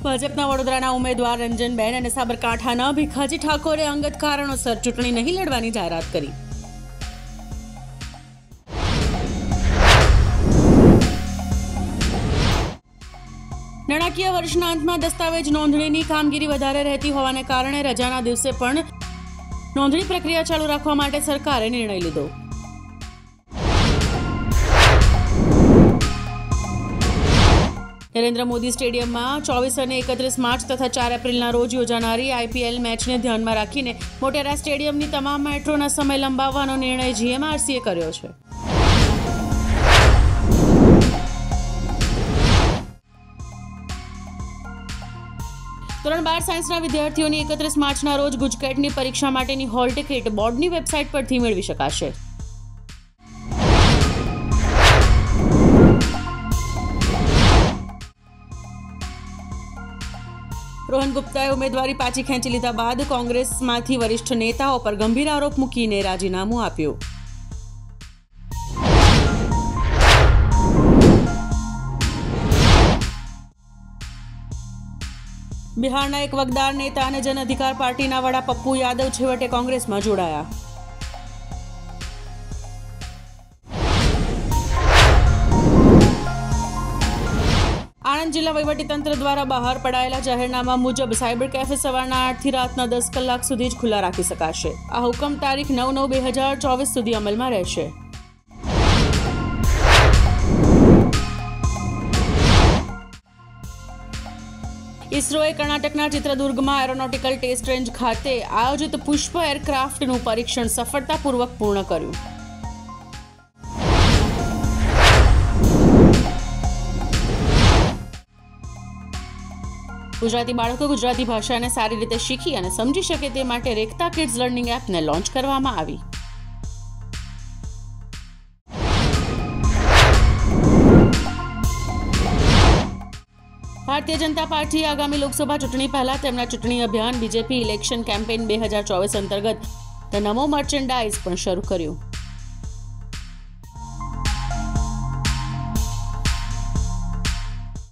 ભાજપના વડોદરાના ઉમેદવાર રંજનબેન અને સાબરકાંઠાના ભીખાજી ઠાકોરે અંગત કારણોસર ચૂંટણી નહીં લડવાની જાહેરાત કરી। નાણાકીય વર્ષના અંતમાં દસ્તાવેજ નોંધણીની કામગીરી વધારે રહેતી હોવાને કારણે રજાના દિવસે પણ નોંધણી પ્રક્રિયા ચાલુ રાખવા માટે સરકારે નિર્ણય લીધો। नरेंद्र मोदी स्टेडियम में 24 અને 31 मार्च तथा 4 एप्रिलना रोज योजानारी आईपीएल मैच ने ध्यान में राखीने मोटेरा स्टेडियमनी तमाम मेट्रोना समय लंबावવાનો निर्णय जीएमआरसीए कर्यो छे। ધોરણ 12 સાયન્સના વિદ્યાર્થીઓની 31 માર્ચના રોજ ગુજકેટની પરીક્ષા માટેની હોલ ટિકિટ બોર્ડની વેબસાઇટ પરથી મેળવી શકાશે। रोहन गुप्ताए उम्मीदवारी पाછી ખેંચી લીધા બાદ કોંગ્રેસમાંથી વરિષ્ઠ નેતાઓ પર ગંભીર આરોપ મૂકીને રાજીનામું આપ્યું। બિહારના એક વગદાર નેતા અને જન અધિકાર પાર્ટીના વડા પપ્પુ યાદવ છેવટે કોંગ્રેસમાં જોડાયા। આણંદ જિલ્લા વહીવટીતંત્ર દ્વારા બહાર પડાયેલા જાહેરનામા મુજબ સાયબર કેફે સવારના 8 થી રાતના 10 કલાક સુધી જ ખુલ્લા રાખી શકાશે। આ હુકમ તારીખ 9/9/2024 સુધી અમલમાં રહેશે। ઇસરોએ કર્ણાટકના ચિત્રદુર્ગમાં એરોનોટિકલ ટેસ્ટ રેન્જ ખાતે આયોજિત પુષ્પ એરક્રાફ્ટનું પરીક્ષણ સફળતાપૂર્વક પૂર્ણ કર્યું। ગુજરાતી બાળકો ગુજરાતી ભાષાને સારી રીતે શીખી અને સમજી શકે તે માટે રેખતા કિડ્સ લર્નિંગ એપને લોન્ચ કરવામાં આવી। ભારતીય જનતા પાર્ટી આગામી લોકસભા ચૂંટણી પહેલા તેમના ચૂંટણી અભિયાન બીજેપી ઇલેક્શન કેમ્પેઇન 2024 અંતર્ગત ધ નમો મર્ચેન્ડાઇઝ પણ શરૂ કર્યું।